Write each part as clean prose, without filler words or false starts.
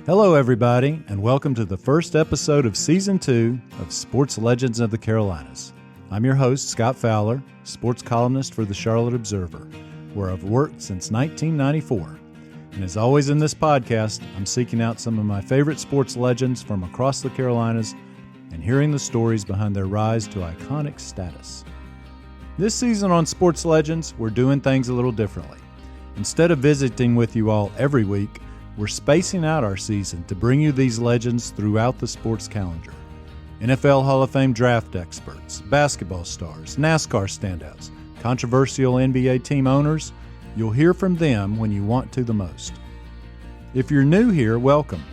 Hello, everybody, and welcome to the first episode of Season 2 of Sports Legends of the Carolinas. I'm your host, Scott Fowler, sports columnist for the Charlotte Observer, where I've worked since 1994. And as always in this podcast, I'm seeking out some of my favorite sports legends from across the Carolinas and hearing the stories behind their rise to iconic status. This season on Sports Legends, we're doing things a little differently. Instead of visiting with you all every week, we're spacing out our season to bring you these legends throughout the sports calendar. NFL Hall of Fame draft experts, basketball stars, NASCAR standouts, controversial NBA team owners, you'll hear from them when you want to the most. If you're new here, welcome,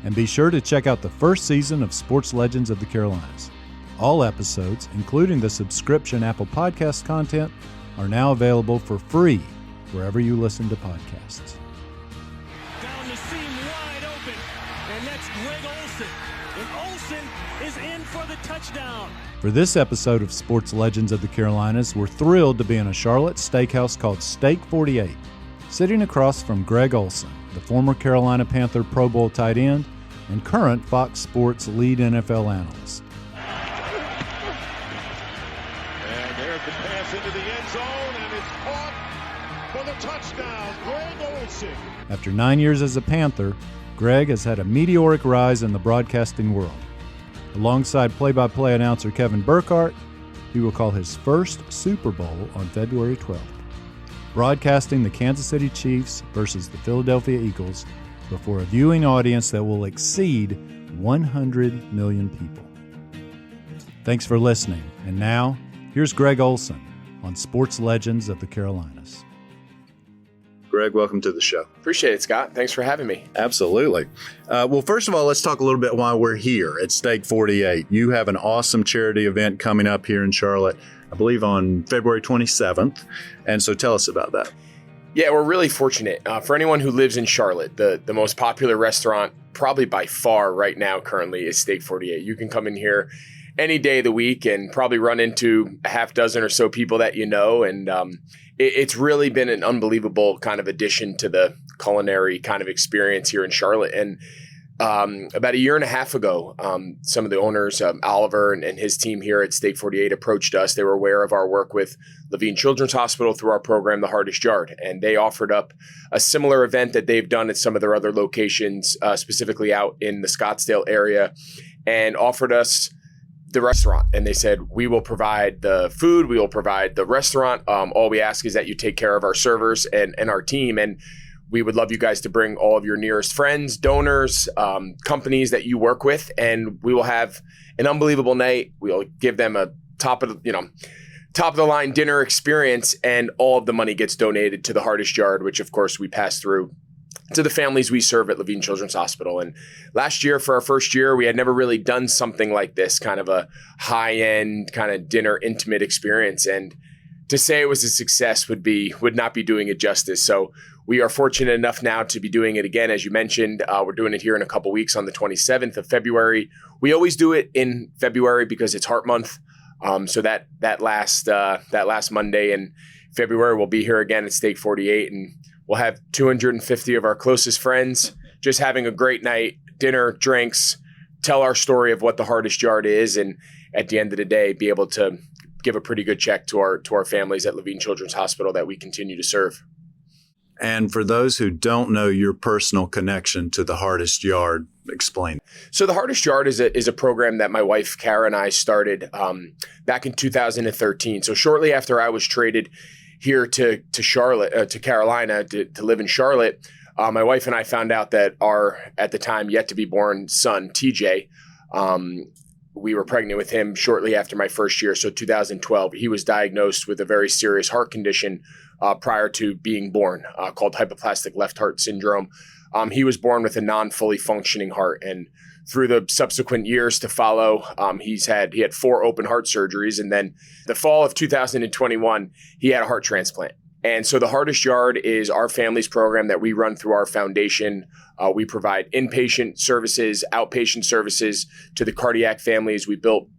and be sure to check out the first season of Sports Legends of the Carolinas. All episodes, including the subscription Apple Podcast content, are now available for free wherever you listen to podcasts. Down the seam, wide open, and that's Greg Olsen. And Olsen is in for the touchdown. For this episode of Sports Legends of the Carolinas, we're thrilled to be in a Charlotte steakhouse called Steak 48, sitting across from Greg Olsen, the former Carolina Panther Pro Bowl tight end and current Fox Sports lead NFL analyst. And there's the pass into the end zone, and it's caught for the touchdown, Greg Olsen. After 9 years as a Panther, Greg has had a meteoric rise in the broadcasting world. Alongside play-by-play announcer Kevin Burkhardt, he will call his first Super Bowl on February 12th, broadcasting the Kansas City Chiefs versus the Philadelphia Eagles before a viewing audience that will exceed 100 million people. Thanks for listening, and now, here's Greg Olsen on Sports Legends of the Carolinas. Greg, welcome to the show. Appreciate it, Scott. Thanks for having me. Absolutely. Well, first of all, let's talk a little bit why we're here at Steak 48. You have an awesome charity event coming up here in Charlotte, I believe on February 27th. And so tell us about that. Yeah, we're really fortunate. For anyone who lives in Charlotte, the most popular restaurant probably by far right now currently is Steak 48. You can come in here any day of the week and probably run into a half dozen or so people that you know. And it's really been an unbelievable kind of addition to the culinary kind of experience here in Charlotte. And about a year and a half ago, some of the owners, Oliver and his team here at Steak 48 approached us. They were aware of our work with Levine Children's Hospital through our program, The Hardest Yard. And they offered up a similar event that they've done at some of their other locations, specifically out in the Scottsdale area, and offered us the restaurant. And they said, we will provide the food, we will provide the restaurant. All we ask is that you take care of our servers and our team. And we would love you guys to bring all of your nearest friends, donors, companies that you work with, and we will have an unbelievable night. We'll give them a top of the line dinner experience, and all of the money gets donated to the Hardest Yard, which of course we pass through to the families we serve at Levine Children's Hospital. And last year, for our first year, we had never really done something like this, kind of a high-end kind of dinner intimate experience. And to say it was a success would not be doing it justice. So we are fortunate enough now to be doing it again. As you mentioned, we're doing it here in a couple weeks on the 27th of February. We always do it in February because it's Heart Month. So that last Monday in February, we'll be here again at Steak 48, and we'll have 250 of our closest friends just having a great night, dinner, drinks, tell our story of what the Hardest Yard is, and at the end of the day, be able to give a pretty good check to our families at Levine Children's Hospital that we continue to serve. And for those who don't know your personal connection to the Hardest Yard, explain. So the Hardest Yard is a program that my wife, Kara, and I started back in 2013. So shortly after I was traded here to Charlotte, to Carolina, to live in Charlotte, my wife and I found out that our, at the time, yet to be born son, TJ, we were pregnant with him shortly after my first year. So 2012, he was diagnosed with a very serious heart condition prior to being born, called hypoplastic left heart syndrome. He was born with a non-fully functioning heart, and through the subsequent years to follow, he had 4 open heart surgeries, and then the fall of 2021, he had a heart transplant. And so the Hardest Yard is our family's program that we run through our foundation. We provide inpatient services, outpatient services to the cardiac families. We built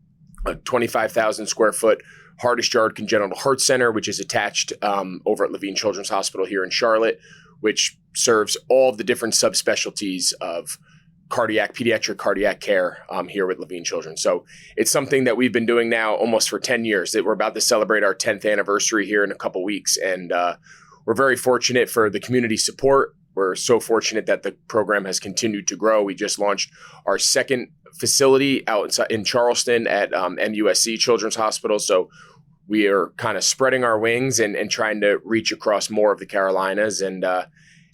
a 25,000 square foot Hardest Yard Congenital Heart Center, which is attached over at Levine Children's Hospital here in Charlotte, which serves all of the different subspecialties of pediatric cardiac care here with Levine Children. So it's something that we've been doing now almost for 10 years. That we're about to celebrate our 10th anniversary here in a couple weeks. And we're very fortunate for the community support. We're so fortunate that the program has continued to grow. We just launched our second facility out in Charleston at MUSC Children's Hospital. So we are kind of spreading our wings and trying to reach across more of the Carolinas. And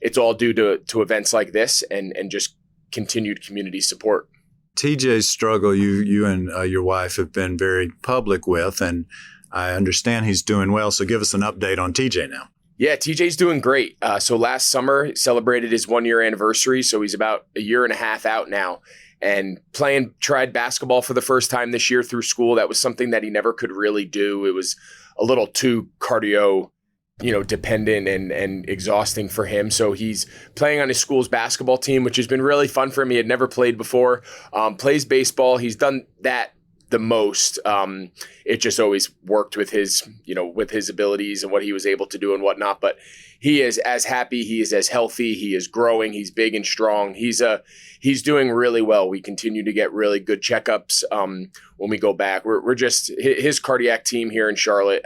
it's all due to events like this and just continued community support. TJ's struggle, you and your wife have been very public with, and I understand he's doing well. So give us an update on TJ now. Yeah, TJ's doing great. So last summer, he celebrated his 1-year anniversary. So he's about a year and a half out now and tried basketball for the first time this year through school. That was something that he never could really do. It was a little too cardio, dependent and exhausting for him. So he's playing on his school's basketball team, which has been really fun for him. He had never played before, plays baseball. He's done that the most. It just always worked with his abilities and what he was able to do and whatnot. But he is as happy. He is as healthy. He is growing. He's big and strong. He's doing really well. We continue to get really good checkups when we go back. We're just his cardiac team here in Charlotte.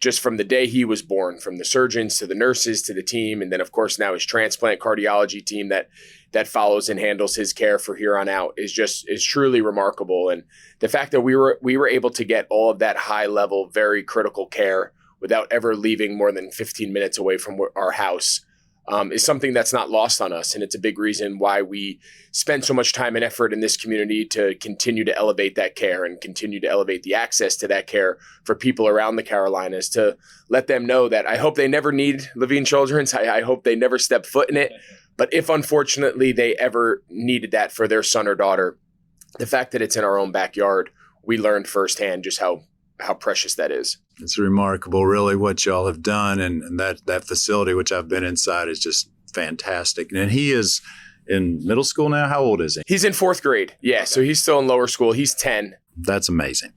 Just from the day he was born, from the surgeons to the nurses to the team, and then of course now his transplant cardiology team that follows and handles his care for here on out is truly remarkable. And the fact that we were able to get all of that high level, very critical care without ever leaving more than 15 minutes away from our house is something that's not lost on us. And it's a big reason why we spend so much time and effort in this community to continue to elevate that care and continue to elevate the access to that care for people around the Carolinas, to let them know that I hope they never need Levine Children's. I hope they never step foot in it. But if unfortunately they ever needed that for their son or daughter, the fact that it's in our own backyard, we learned firsthand just how precious that is. It's remarkable, really, what y'all have done. And that facility, which I've been inside, is just fantastic. And he is in middle school now. How old is he? He's in 4th grade. Yeah, okay. So he's still in lower school. He's 10. That's amazing.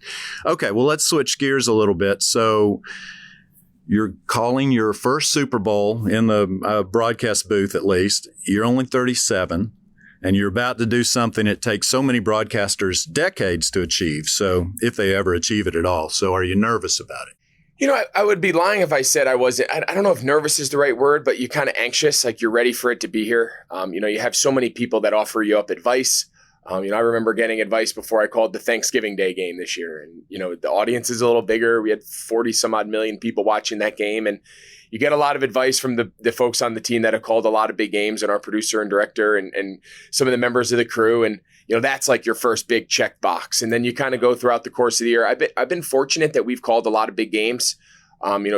Okay, well, let's switch gears a little bit. So you're calling your first Super Bowl in the broadcast booth, at least. You're only 37. And you're about to do something it takes so many broadcasters decades to achieve. So if they ever achieve it at all. So are you nervous about it? I would be lying if I said I wasn't. I don't know if nervous is the right word, but you're kind of anxious, like you're ready for it to be here. You have so many people that offer you up advice. I remember getting advice before I called the Thanksgiving Day game this year. And, the audience is a little bigger. We had 40 some odd million people watching that game. And you get a lot of advice from the folks on the team that have called a lot of big games, and our producer and director and some of the members of the crew. And, that's like your first big check box. And then you kind of go throughout the course of the year. I've been fortunate that we've called a lot of big games.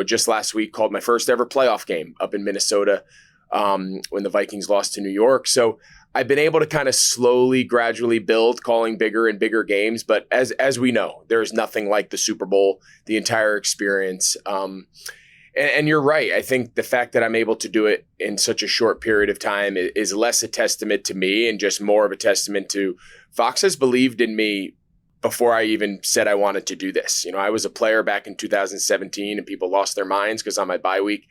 Just last week called my first ever playoff game up in Minnesota when the Vikings lost to New York. So I've been able to kind of slowly, gradually build calling bigger and bigger games. But as we know, there's nothing like the Super Bowl, the entire experience. And you're right. I think the fact that I'm able to do it in such a short period of time is less a testament to me and just more of a testament to Fox has believed in me before I even said I wanted to do this. I was a player back in 2017 and people lost their minds because on my bye week,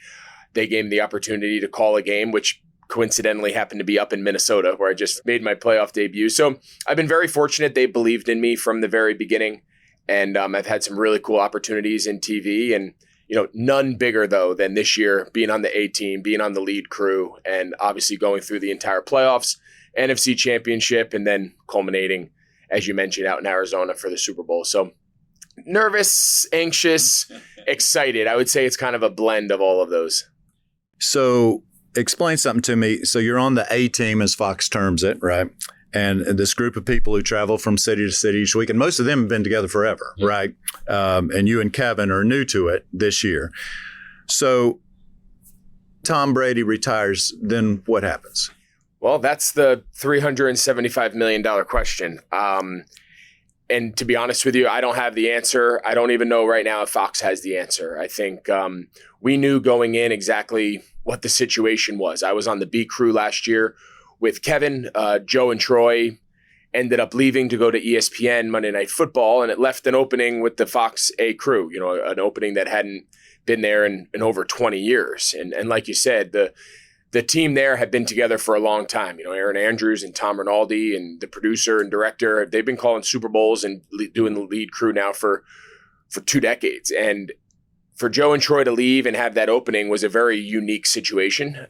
they gave me the opportunity to call a game, which coincidentally happened to be up in Minnesota where I just made my playoff debut. So I've been very fortunate. They believed in me from the very beginning. And I've had some really cool opportunities in TV and, none bigger, though, than this year being on the A team, being on the lead crew, and obviously going through the entire playoffs, NFC Championship, and then culminating, as you mentioned, out in Arizona for the Super Bowl. So nervous, anxious, excited. I would say it's kind of a blend of all of those. So explain something to me. So you're on the A team, as Fox terms it, right? And this group of people who travel from city to city each week, and most of them have been together forever, right? And you and Kevin are new to it this year. So Tom Brady retires, then what happens? Well, that's the $375 million question. And to be honest with you, I don't have the answer. I don't even know right now if Fox has the answer. I think we knew going in exactly what the situation was. I was on the B crew last year with Kevin. Joe and Troy ended up leaving to go to ESPN Monday Night Football, and it left an opening with the Fox A crew, an opening that hadn't been there in over 20 years. And like you said, the the team there had been together for a long time. Aaron Andrews and Tom Rinaldi and the producer and director, they've been calling Super Bowls and doing the lead crew now for 2 decades. And for Joe and Troy to leave and have that opening was a very unique situation.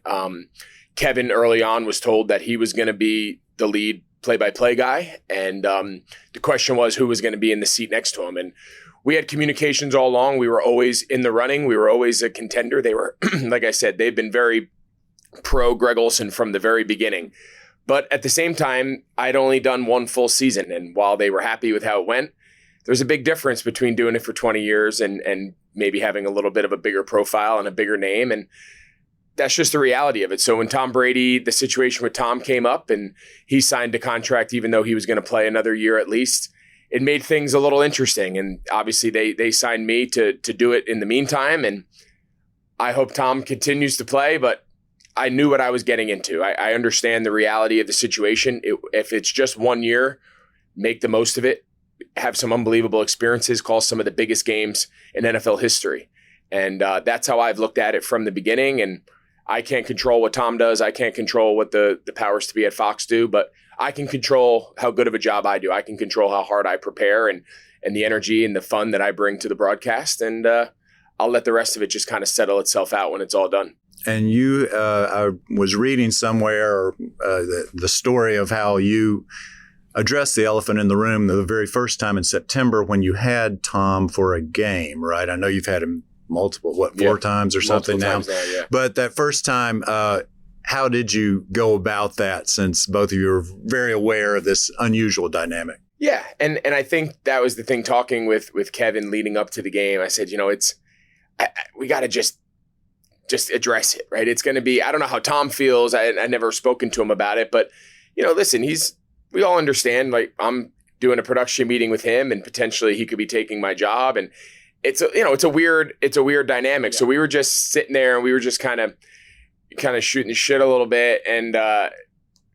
Kevin early on was told that he was going to be the lead play-by-play guy. And the question was who was going to be in the seat next to him. And we had communications all along. We were always in the running. We were always a contender. They were, like I said, they've been very pro Greg Olsen from the very beginning. But at the same time, I'd only done one full season. And while they were happy with how it went, there's a big difference between doing it for 20 years and maybe having a little bit of a bigger profile and a bigger name. And that's just the reality of it. So when Tom Brady, the situation with Tom came up and he signed a contract, even though he was going to play another year at least, it made things a little interesting. And obviously they signed me to do it in the meantime. And I hope Tom continues to play, but I knew what I was getting into. I understand the reality of the situation. If it's just 1 year, make the most of it, have some unbelievable experiences, call some of the biggest games in NFL history. And that's how I've looked at it from the beginning. And I can't control what Tom does. I can't control what the powers to be at Fox do, but I can control how good of a job I do. I can control how hard I prepare and the energy and the fun that I bring to the broadcast. And I'll let the rest of it just kind of settle itself out when it's all done. And you, I was reading somewhere the story of how you addressed the elephant in the room the very first time in September when you had Tom for a game, right? I know you've had him four times or something now. Yeah. But that first time, how did you go about that since both of you are very aware of this unusual dynamic? Yeah, and I think that was the thing talking with Kevin leading up to the game. I said, we got to just address it, right? It's going to be, I don't know how Tom feels. I never spoken to him about it, but listen, we all understand, like I'm doing a production meeting with him and potentially he could be taking my job. And it's a weird dynamic. Yeah. So we were just sitting there and we were just kind of shooting the shit a little bit. And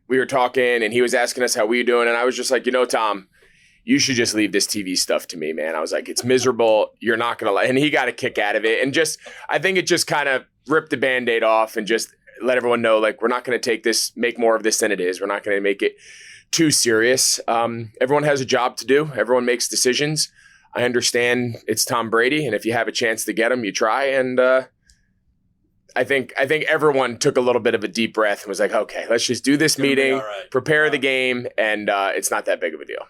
we were talking and he was asking us how we doing. And I was just like, Tom, you should just leave this TV stuff to me, man. I was like, it's miserable. You're not going to and he got a kick out of it. And I think it just kind of ripped the Band-Aid off and just let everyone know, like, we're not going to make more of this than it is. We're not going to make it too serious. Everyone has a job to do. Everyone makes decisions. I understand it's Tom Brady. And if you have a chance to get him, you try. And I think everyone took a little bit of a deep breath and was like, okay, let's just do this meeting, prepare the game. And it's not that big of a deal.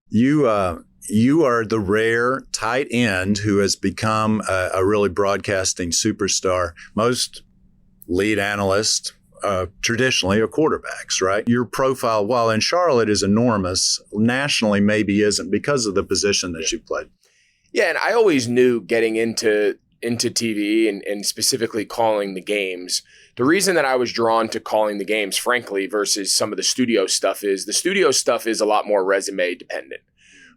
You are the rare tight end who has become a really broadcasting superstar. Most lead analysts traditionally are quarterbacks, right? Your profile, while in Charlotte, is enormous. Nationally, maybe isn't because of the position that you played. Yeah, and I always knew getting into TV and specifically calling the games, the reason that I was drawn to calling the games, frankly, versus some of the studio stuff is a lot more resume dependent,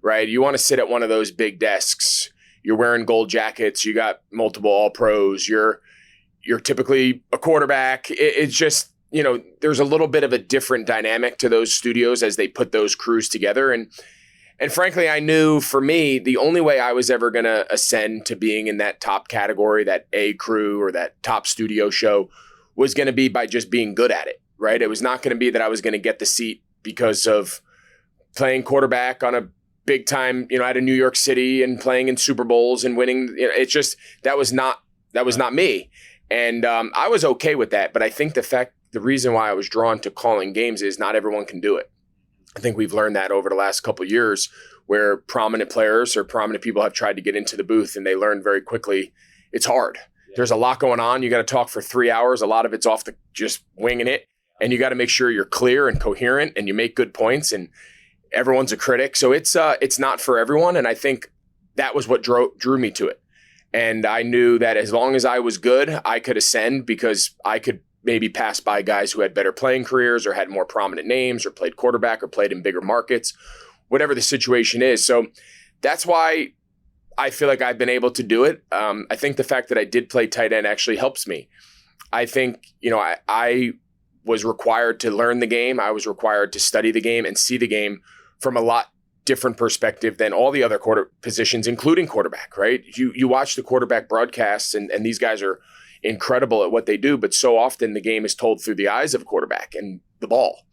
right? You want to sit at one of those big desks. You're wearing gold jackets. You got multiple all-pros. You're typically a quarterback. It's just, there's a little bit of a different dynamic to those studios as they put those crews together. And frankly, I knew for me, the only way I was ever going to ascend to being in that top category, that A crew or that top studio show, was going to be by just being good at it, right? It was not going to be that I was going to get the seat because of playing quarterback on a big time, out of New York City and playing in Super Bowls and winning. It's just, that was not me. And I was okay with that. But I think the reason why I was drawn to calling games is not everyone can do it. I think we've learned that over the last couple of years where prominent players or prominent people have tried to get into the booth and they learned very quickly it's hard. Yeah. There's a lot going on. You got to talk for 3 hours. A lot of it's off the just winging it. And you got to make sure you're clear and coherent and you make good points and everyone's a critic. So it's not for everyone. And I think that was what drew me to it. And I knew that as long as I was good, I could ascend because I could maybe pass by guys who had better playing careers or had more prominent names or played quarterback or played in bigger markets, whatever the situation is. So that's why I feel like I've been able to do it. I think the fact that I did play tight end actually helps me. I think, I was required to learn the game. I was required to study the game and see the game from a lot different perspective than all the other positions, including quarterback, right? You watch the quarterback broadcasts and these guys are incredible at what they do, but so often the game is told through the eyes of a quarterback and the ball.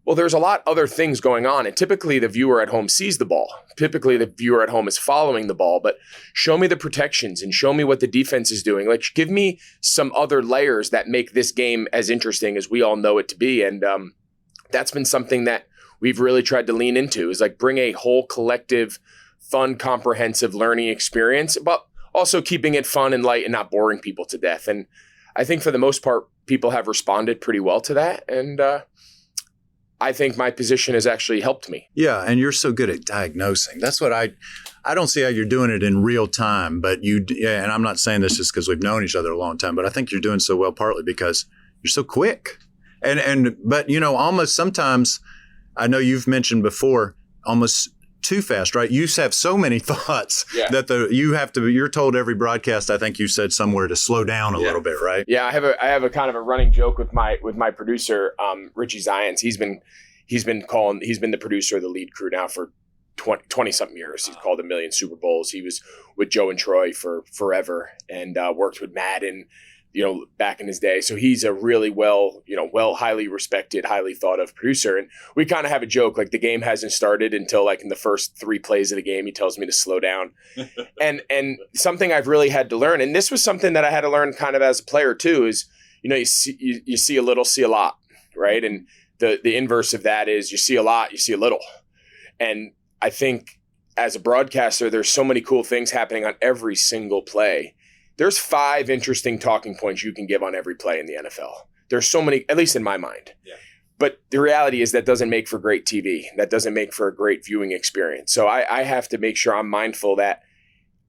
Well, there's a lot other things going on, and typically the viewer at home sees the ball. Typically the viewer at home is following the ball, but show me the protections and show me what the defense is doing. Like, give me some other layers that make this game as interesting as we all know it to be, and that's been something that we've really tried to lean into, is like bring a whole collective, fun, comprehensive learning experience, but also keeping it fun and light and not boring people to death. And I think for the most part, people have responded pretty well to that, and I think my position has actually helped me. Yeah, and you're so good at diagnosing. That's what I don't see how you're doing it in real time, but and I'm not saying this just because we've known each other a long time, but I think you're doing so well partly because you're so quick. But almost sometimes, I know you've mentioned before, almost too fast, right? You have so many thoughts that you're told every broadcast, I think you said somewhere, to slow down a little bit, right? Yeah, I have a kind of a running joke with my producer, Richie Zions. He's been the producer of the lead crew now for 20 something years. He's called a million Super Bowls. He was with Joe and Troy for forever, and worked with Madden, back in his day. So he's a really highly respected, highly thought of producer. And we kind of have a joke, like the game hasn't started until like in the first 3 plays of the game, he tells me to slow down. and something I've really had to learn, and this was something that I had to learn kind of as a player too, is, you see a little, see a lot, right? And the inverse of that is you see a lot, you see a little. And I think as a broadcaster, there's so many cool things happening on every single play. There's 5 interesting talking points you can give on every play in the NFL. There's so many, at least in my mind. Yeah. But the reality is that doesn't make for great TV. That doesn't make for a great viewing experience. So I have to make sure I'm mindful that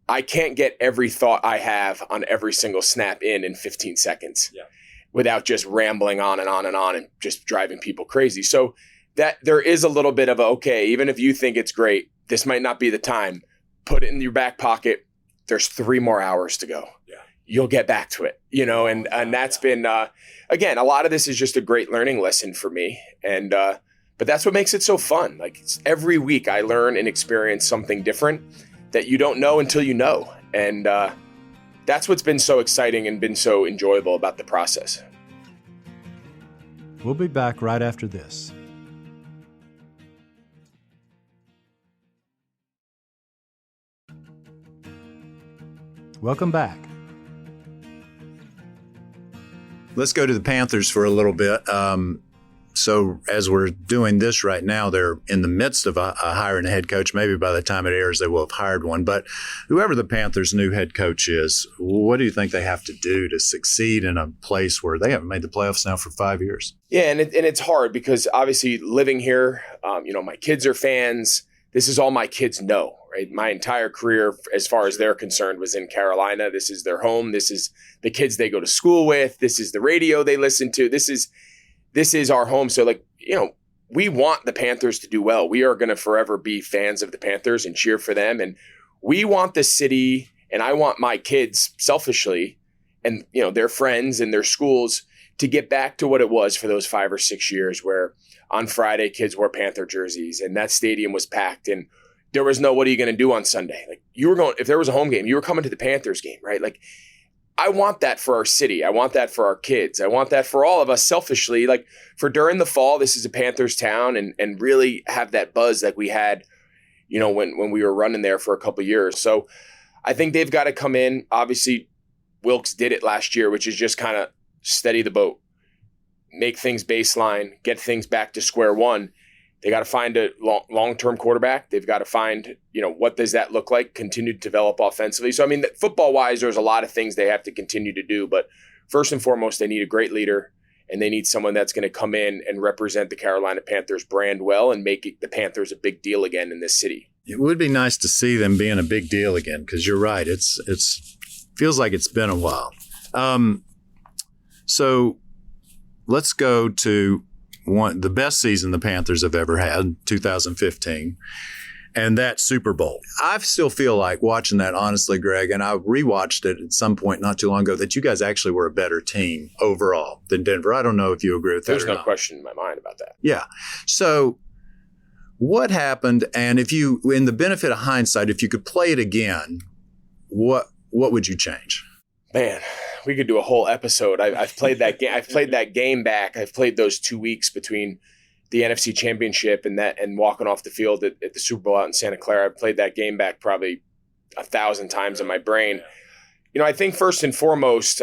I can't get every thought I have on every single snap in 15 seconds without just rambling on and on and on and just driving people crazy. So that there is a little bit of even if you think it's great, this might not be the time. Put it in your back pocket. There's 3 more hours to go. Yeah. You'll get back to it, and that's been, again, a lot of this is just a great learning lesson for me. And, but that's what makes it so fun. Like, every week I learn and experience something different that you don't know until you know. And that's what's been so exciting and been so enjoyable about the process. We'll be back right after this. Welcome back. Let's go to the Panthers for a little bit. So as we're doing this right now, they're in the midst of hiring a head coach. Maybe by the time it airs, they will have hired one. But whoever the Panthers' new head coach is, what do you think they have to do to succeed in a place where they haven't made the playoffs now for 5 years? Yeah, and it's hard because obviously living here, my kids are fans. This is all my kids know. Right? My entire career, as far as they're concerned, was in Carolina. This is their home. This is the kids they go to school with. This is the radio they listen to. This is our home. So, we want the Panthers to do well. We are going to forever be fans of the Panthers and cheer for them. And we want the city, and I want my kids selfishly, and their friends and their schools, to get back to what it was for those 5 or 6 years, where on Friday kids wore Panther jerseys and that stadium was packed, and there was no, what are you going to do on Sunday? Like, if there was a home game, you were coming to the Panthers game, right? Like, I want that for our city. I want that for our kids. I want that for all of us selfishly. Like, for during the fall, this is a Panthers town, and really have that buzz like we had, when we were running there for a couple of years. So I think they've got to come in. Obviously, Wilkes did it last year, which is just kind of steady the boat, make things baseline, get things back to square one. They got to find a long-term quarterback. They've got to find, what does that look like? Continue to develop offensively. So, football-wise, there's a lot of things they have to continue to do. But first and foremost, they need a great leader, and they need someone that's going to come in and represent the Carolina Panthers brand well and make the Panthers a big deal again in this city. It would be nice to see them being a big deal again, because you're right. It's feels like it's been a while. So let's go to the best season the Panthers have ever had, 2015, and that Super Bowl. I still feel like watching that, honestly, Greg, and I rewatched it at some point not too long ago, that you guys actually were a better team overall than Denver. I don't know if you agree with that. There's no question in my mind about that. Yeah. So what happened, and if you, in the benefit of hindsight, if you could play it again, what would you change? Man, we could do a whole episode. I've played that game. I've played that game back. I've played those 2 weeks between the NFC Championship and walking off the field at the Super Bowl out in Santa Clara. I've played that game back probably 1,000 times in my brain. I think first and foremost,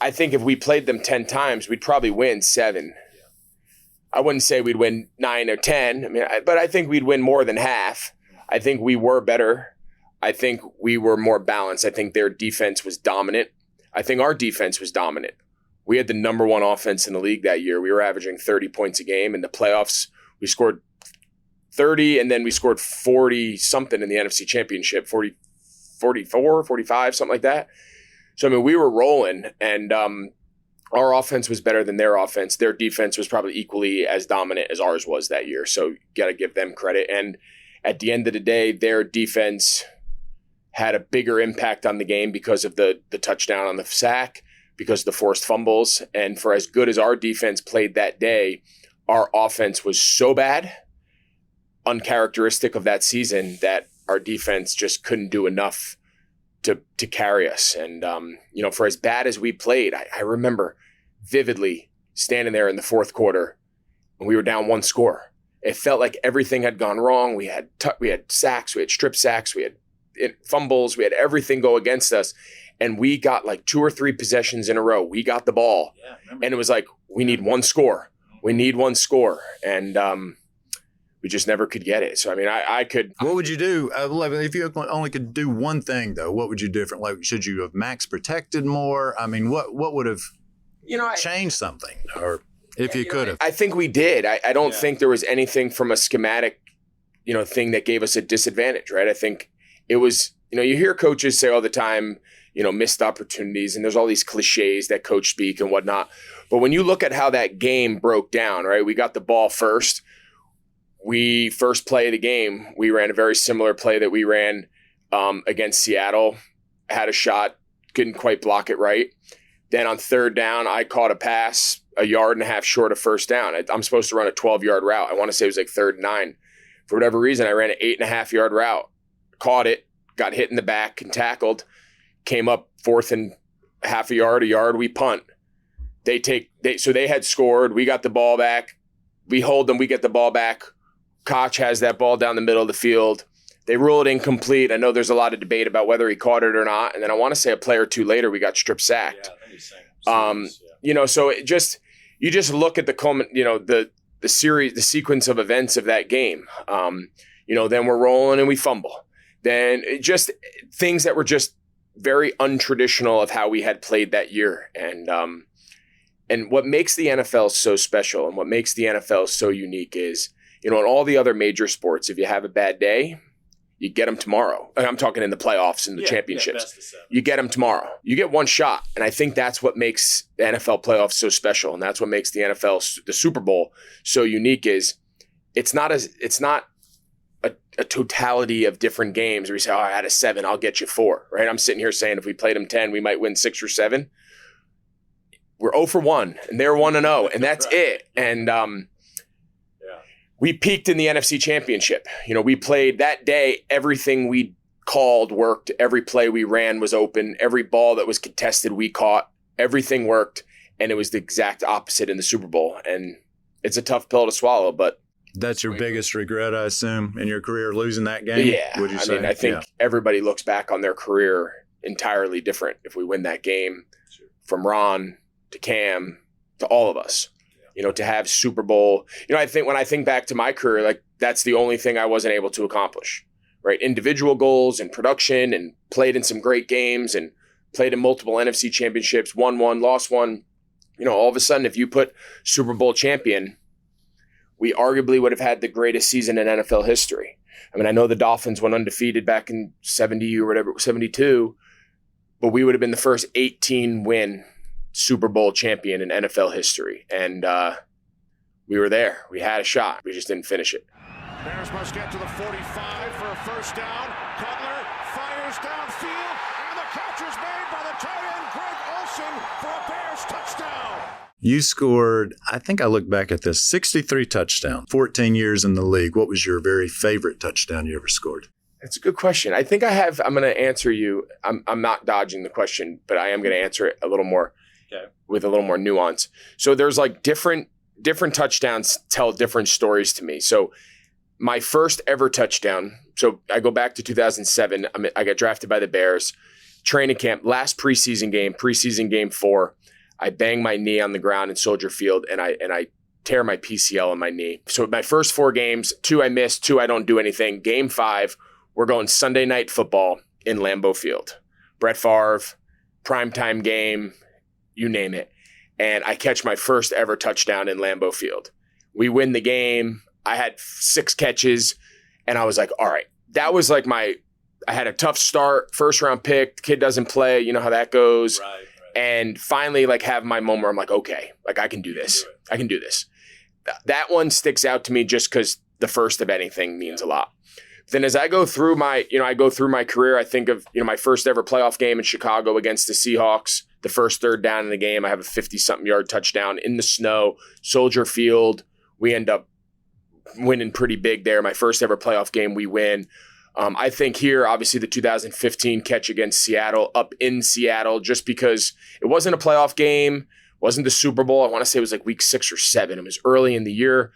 I think if we played them 10 times, we'd probably win 7. I wouldn't say we'd win 9 or 10. But I think we'd win more than half. I think we were better. I think we were more balanced. I think their defense was dominant. I think our defense was dominant. We had the number 1 offense in the league that year. We were averaging 30 points a game. In the playoffs, we scored 30, and then we scored 40-something in the NFC Championship, 44, 45, something like that. So, we were rolling, and our offense was better than their offense. Their defense was probably equally as dominant as ours was that year. So, you got to give them credit. And at the end of the day, their defense had a bigger impact on the game because of the touchdown on the sack, because of the forced fumbles. And for as good as our defense played that day, our offense was so bad, uncharacteristic of that season, that our defense just couldn't do enough to carry us. And, for as bad as we played, I remember vividly standing there in the fourth quarter and we were down 1 score. It felt like everything had gone wrong. We had sacks, we had strip sacks, we had fumbles, we had everything go against us. And we got like 2 or 3 possessions in a row. We got the ball. And it was like, we need 1 score. We need 1 score. And we just never could get it. So, I could. What would you do? If you only could do one thing, though, what would you do different? Like, should you have max protected more? What would have changed something? Or if you could have? I think we did. I don't think there was anything from a schematic, thing that gave us a disadvantage, right? I think it was, you hear coaches say all the time, missed opportunities, and there's all these cliches that coach speak and whatnot. But when you look at how that game broke down, right, we got the ball first. First play of the game, we ran a very similar play that we ran against Seattle, had a shot, couldn't quite block it right. Then on 3rd down, I caught a pass 1.5 yards short of first down. I'm supposed to run a 12-yard route. I want to say it was like 3rd and 9. For whatever reason, I ran an 8.5-yard route, caught it, got hit in the back and tackled, came up 4th and half a yard, we punt. So they had scored, we got the ball back, we hold them, we get the ball back. Koch has that ball down the middle of the field. They rule it incomplete. I know there's a lot of debate about whether he caught it or not. And then I want to say a play or 2 later, we got strip sacked. So you just look at the series, the sequence of events of that game. Then we're rolling and we fumble. Then just things that were just very untraditional of how we had played that year. And what makes the NFL so special and what makes the NFL so unique is, in all the other major sports, if you have a bad day, you get them tomorrow. I'm talking in the playoffs and the championships. You get them tomorrow. You get 1 shot. And I think that's what makes the NFL playoffs so special. And that's what makes the NFL, the Super Bowl, so unique is it's not a totality of different games where you say, I had a 7, I'll get you 4, right? I'm sitting here saying if we played them 10, we might win 6 or 7. We're 0 for 1 and they're 1-0 and that's it. And, we peaked in the NFC Championship. We played that day. Everything we called worked. Every play we ran was open. Every ball that was contested, we caught. Everything worked. And it was the exact opposite in the Super Bowl. And it's a tough pill to swallow, but. That's your biggest regret, I assume, in your career, losing that game? Yeah. Would you say? I think everybody looks back on their career entirely different if we win that game. Sure. From Ron to Cam to all of us. To have Super Bowl, I think when I think back to my career, like that's the only thing I wasn't able to accomplish, right? Individual goals and production and played in some great games and played in multiple NFC championships, won 1, lost 1. All of a sudden, if you put Super Bowl champion, we arguably would have had the greatest season in NFL history. I know the Dolphins went undefeated back in 70 or whatever, 72, but we would have been the first 18-win Super Bowl champion in NFL history. And we were there. We had a shot. We just didn't finish it. Bears must get to the 45 for a first down. Cutler fires downfield, and the catch is made by the tight end Greg Olsen for a Bears touchdown. You scored, I think I look back at this, 63 touchdowns, 14 years in the league. What was your very favorite touchdown you ever scored? It's a good question. I think I'm going to answer you. I'm not dodging the question, but I am going to answer it a little more with a little more nuance. So there's like different touchdowns tell different stories to me. So my first ever touchdown, so I go back to 2007. I got drafted by the Bears. Training camp, last preseason game 4. I bang my knee on the ground in Soldier Field, and I tear my PCL in my knee. So my first 4 games, 2 I missed, 2 I don't do anything. Game 5, we're going Sunday Night Football in Lambeau Field. Brett Favre, primetime game, you name it. And I catch my first ever touchdown in Lambeau Field. We win the game. I had 6 catches, and I was like, all right. That was like I had a tough start, first round pick, the kid doesn't play, you know how that goes. Right. And finally like have my moment where I'm like, okay, like I can do this. I can do this. That one sticks out to me just because the first of anything means a lot. Then as I go through my career, I think of, my first ever playoff game in Chicago against the Seahawks, the first third down in the game. I have a 50-something yard touchdown in the snow, Soldier Field. We end up winning pretty big there. My first ever playoff game, we win. I think here, obviously, the 2015 catch against Seattle, up in Seattle, just because it wasn't a playoff game, wasn't the Super Bowl. I want to say it was like week 6 or 7. It was early in the year.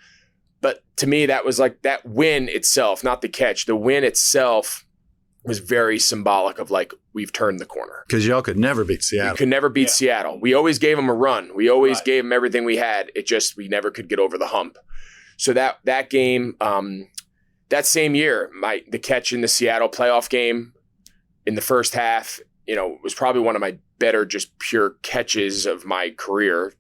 But to me, that was like that win itself, not the catch. The win itself was very symbolic of like, we've turned the corner. Because y'all could never beat Seattle. We could never beat Seattle. We always gave them a run. We always gave them everything we had. We never could get over the hump. So that game, that same year, the catch in the Seattle playoff game in the first half, was probably one of my better just pure catches of my career.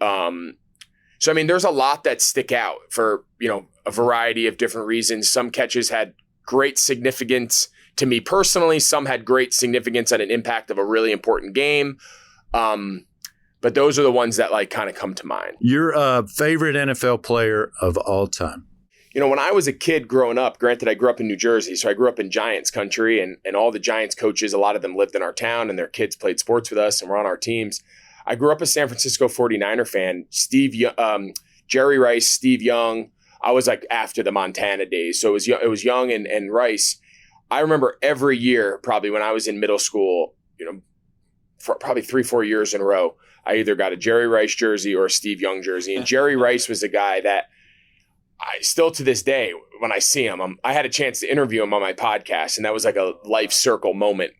So, there's a lot that stick out for, a variety of different reasons. Some catches had great significance to me personally. Some had great significance and an impact of a really important game. But those are the ones that like kind of come to mind. Your favorite NFL player of all time? When I was a kid growing up, granted I grew up in New Jersey, so I grew up in Giants country, and all the Giants coaches, a lot of them lived in our town and their kids played sports with us and were on our teams. I grew up a San Francisco 49er fan. Jerry Rice, Steve Young. I was like after the Montana days, so it was Young and Rice. I remember every year, probably when I was in middle school, for probably 3-4 years in a row, I either got a Jerry Rice jersey or a Steve Young jersey. And Jerry Rice was a guy that I still to this day, when I see him, I had a chance to interview him on my podcast, and that was like a life circle moment.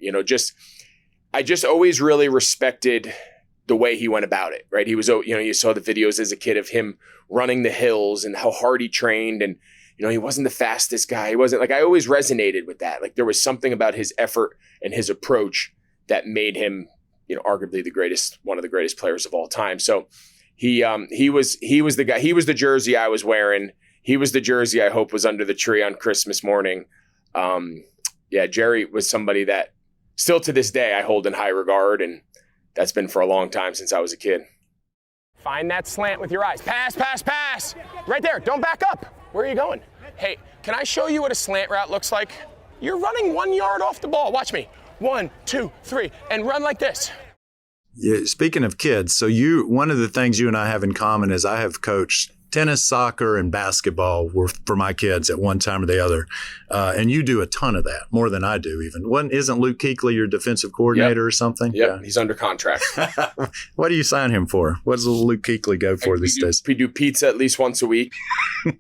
I just always really respected the way he went about it, right? He was, you saw the videos as a kid of him running the hills and how hard he trained. And, he wasn't the fastest guy. He wasn't like, I always resonated with that. Like there was something about his effort and his approach that made him, arguably one of the greatest players of all time. So he was the guy, he was the jersey I was wearing. He was the jersey I hope was under the tree on Christmas morning. Jerry was somebody that still to this day I hold in high regard, and that's been for a long time since I was a kid. Find that slant with your eyes. Pass, pass, pass. Right there. Don't back up. Where are you going? Hey, can I show you what a slant route looks like? You're running 1 yard off the ball. Watch me. 1, 2, 3, and run like this. Yeah, speaking of kids, so one of the things you and I have in common is I have coached tennis, soccer, and basketball were for my kids at one time or the other. And you do a ton of that, more than I do even. Isn't Luke Kuechly your defensive coordinator or something? Yep, yeah. He's under contract. What do you sign him for? What does Luke Kuechly go for these days? We do pizza at least once a week.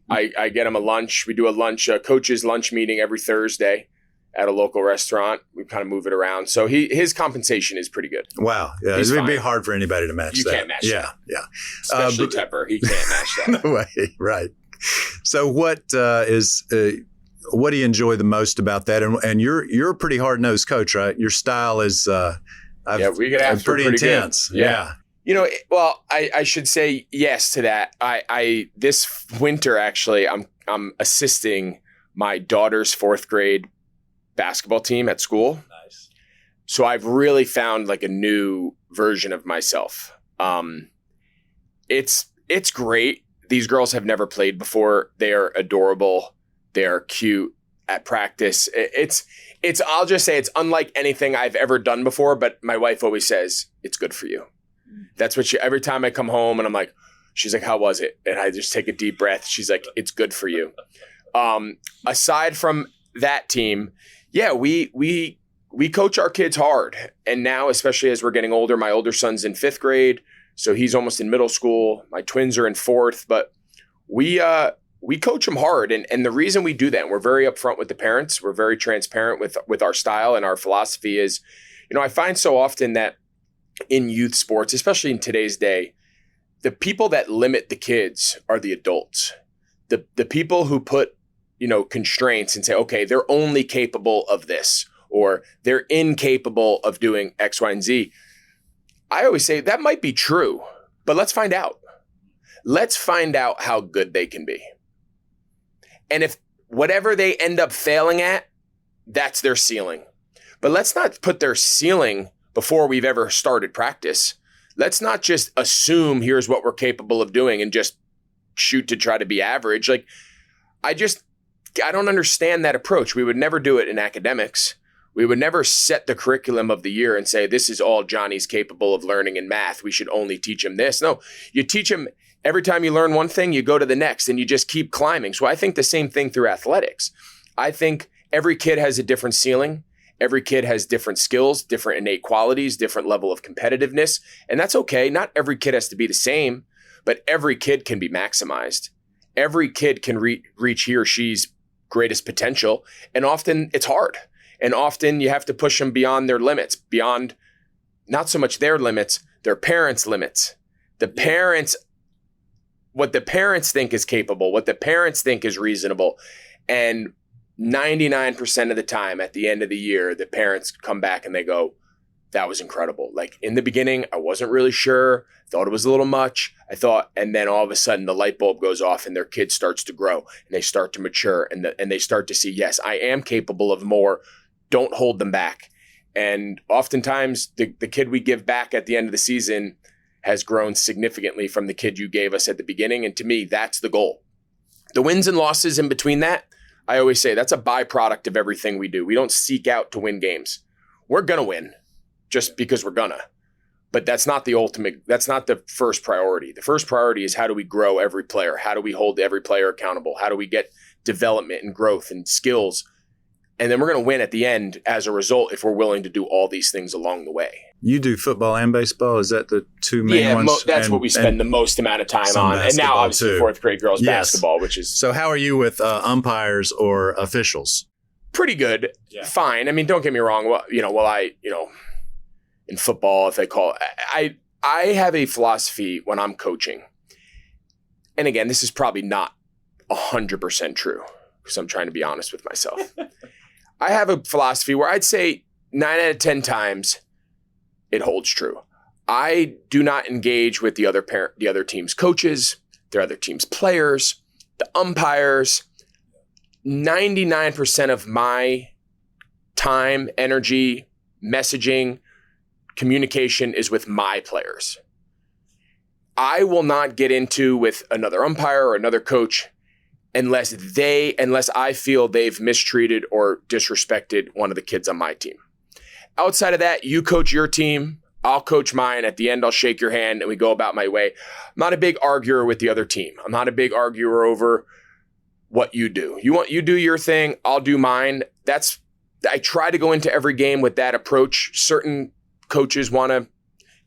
I get him a lunch. We do a coach's lunch meeting every Thursday at a local restaurant. We kind of move it around. So his compensation is pretty good. Wow. Yeah, it would be hard for anybody to match that. You can't match that. Yeah. Especially Tepper. He can't match that. No way. Right. So what do you enjoy the most about that? And you're a pretty hard-nosed coach, right? Your style is we get after pretty intense. Good. Yeah. I should say yes to that. I this winter actually I'm assisting my daughter's 4th grade basketball team at school. Nice. So I've really found like a new version of myself. It's great. These girls have never played before. They are adorable. They are cute at practice. I'll just say it's unlike anything I've ever done before, but my wife always says it's good for you. That's what every time I come home and I'm like, she's like, how was it? And I just take a deep breath. She's like, it's good for you. Aside from that team, yeah, we coach our kids hard. And now, especially as we're getting older, my older son's in 5th grade, so he's almost in middle school. My twins are in 4th, but we coach them hard. And the reason we do that, and we're very upfront with the parents, we're very transparent with our style and our philosophy is, I find so often that in youth sports, especially in today's day, the people that limit the kids are the adults. The people who put, constraints and say, okay, they're only capable of this, or they're incapable of doing X, Y, and Z. I always say that might be true, but let's find out. Let's find out how good they can be. And if whatever they end up failing at, that's their ceiling. But let's not put their ceiling before we've ever started practice. Let's not just assume here's what we're capable of doing and just shoot to try to be average. Like, I don't understand that approach. We would never do it in academics. We would never set the curriculum of the year and say, this is all Johnny's capable of learning in math. We should only teach him this. No, you teach him every time you learn one thing, you go to the next and you just keep climbing. So I think the same thing through athletics. I think every kid has a different ceiling. Every kid has different skills, different innate qualities, different level of competitiveness. And that's okay. Not every kid has to be the same, but every kid can be maximized. Every kid can reach he or she's greatest potential. And often it's hard. And often you have to push them beyond their limits, beyond not so much their limits, their parents' limits. What the parents think is capable, what the parents think is reasonable. And 99% of the time at the end of the year, the parents come back and they go, that was incredible. Like, in the beginning, I wasn't really sure, thought it was a little much. And then all of a sudden the light bulb goes off and their kid starts to grow and they start to mature and they start to see, yes, I am capable of more. Don't hold them back. And oftentimes the kid we give back at the end of the season has grown significantly from the kid you gave us at the beginning. And to me, that's the goal. The wins and losses in between that, I always say that's a byproduct of everything we do. We don't seek out to win games. We're going to win just because we're gonna. But that's not the ultimate, that's not the first priority. The first priority is how do we grow every player? How do we hold every player accountable? How do we get development and growth and skills? And then we're going to win at the end as a result if we're willing to do all these things along the way. You do football and baseball? Is that the two main ones? That's what we spend the most amount of time on. And now obviously 4th grade girls basketball, which is... So how are you with umpires or officials? Pretty good. Yeah. Fine. I mean, don't get me wrong. Well, in football, if they call it, I have a philosophy when I'm coaching. And again, this is probably not 100% true because I'm trying to be honest with myself. I have a philosophy where I'd say 9 out of 10 times it holds true. I do not engage with the other team's coaches, their other team's players, the umpires. 99% of my time, energy, messaging, communication is with my players. I will not get into with another umpire or another coach unless I feel they've mistreated or disrespected one of the kids on my team. Outside of that, you coach your team, I'll coach mine. At the end, I'll shake your hand and we go about my way. I'm not a big arguer with the other team. I'm not a big arguer over what you do. You do your thing, I'll do mine. I try to go into every game with that approach. Certain coaches want to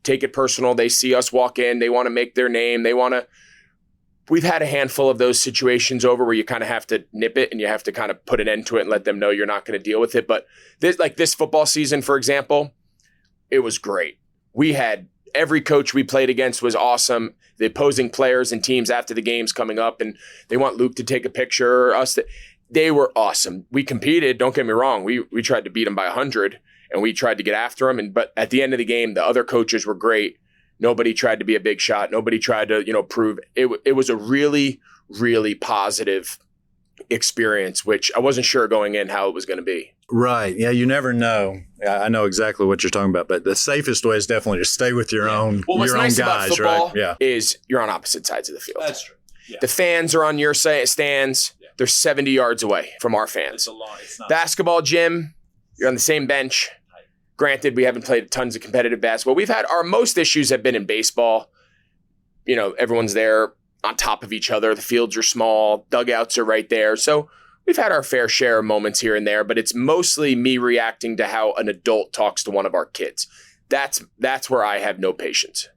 take it personal. They see us walk in, they want to make their name, we've had a handful of those situations over where you kind of have to nip it and you have to kind of put an end to it and let them know you're not going to deal with it. But this football season, for example, it was great. We had every coach we played against was awesome. The opposing players and teams after the games coming up and they want Luke to take a picture. They were awesome. We competed. Don't get me wrong. We tried to beat them by 100 and we tried to get after them. But at the end of the game, the other coaches were great. Nobody tried to be a big shot. Nobody tried to, prove it. It was a really, really positive experience, which I wasn't sure going in how it was going to be. Right. Yeah, you never know. I know exactly what you're talking about, but the safest way is definitely to stay with your own Well, what's nice guys, about football right? is you're on opposite sides of the field. That's true. Yeah. The fans are on your stands. Yeah. They're 70 yards away from our fans. It's a lot. It's not Basketball gym, you're on the same bench. Granted, we haven't played tons of competitive basketball. We've had our most issues have been in baseball. Everyone's there on top of each other. The fields are small. Dugouts are right there. So we've had our fair share of moments here and there, but it's mostly me reacting to how an adult talks to one of our kids. That's where I have no patience.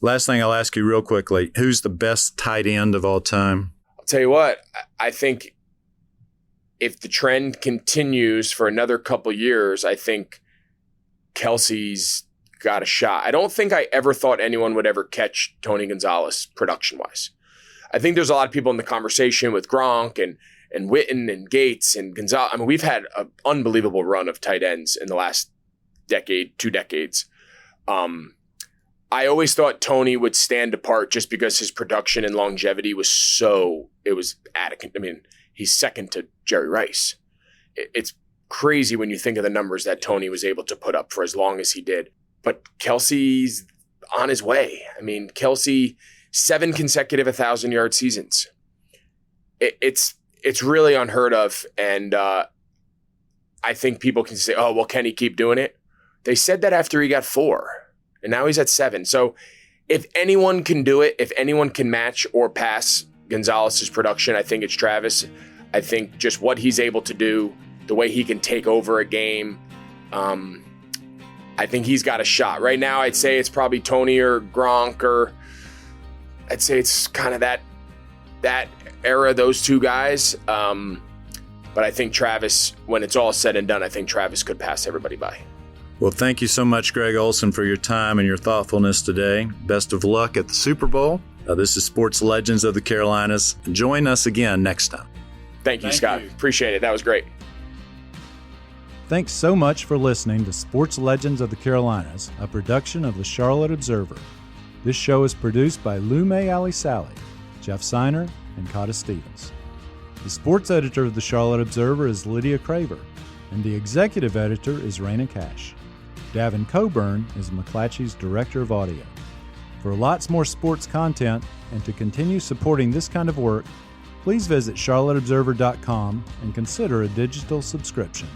Last thing I'll ask you real quickly, who's the best tight end of all time? I'll tell you what, I think if the trend continues for another couple years, I think Kelsey's got a shot. I don't think I ever thought anyone would ever catch Tony Gonzalez production-wise. I think there's a lot of people in the conversation with Gronk and Witten and Gates and Gonzalez. I mean, we've had an unbelievable run of tight ends in the last decade, 2 decades. I always thought Tony would stand apart just because his production and longevity was it was adequate. I mean, he's second to Jerry Rice. It's crazy when you think of the numbers that Tony was able to put up for as long as he did. But Kelsey's on his way. I mean, Kelsey, 7 consecutive 1,000-yard seasons. It's really unheard of. And I think people can say, oh, well, can he keep doing it? They said that after he got 4. And now he's at 7. So if anyone can do it, if anyone can match or pass Gonzalez's production, I think it's Travis. I think just what he's able to do, the way he can take over a game, I think he's got a shot. Right now, I'd say it's probably Tony or Gronk, or I'd say it's kind of that era, those 2 guys. But I think Travis, when it's all said and done, I think Travis could pass everybody by. Well, thank you so much, Greg Olsen, for your time and your thoughtfulness today. Best of luck at the Super Bowl. This is Sports Legends of the Carolinas. Join us again next time. Thank you, Scott. Appreciate it. That was great. Thanks so much for listening to Sports Legends of the Carolinas, a production of the Charlotte Observer. This show is produced by Lume Ali Sally, Jeff Seiner, and Cotta Stevens. The sports editor of the Charlotte Observer is Lydia Craver, and the executive editor is Raina Cash. Davin Coburn is McClatchy's Director of Audio. For lots more sports content and to continue supporting this kind of work, please visit charlotteobserver.com and consider a digital subscription.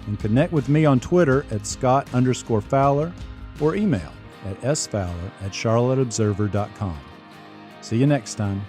And connect with me on Twitter at Scott_Fowler or email at sfowler@charlotteobserver.com. See you next time.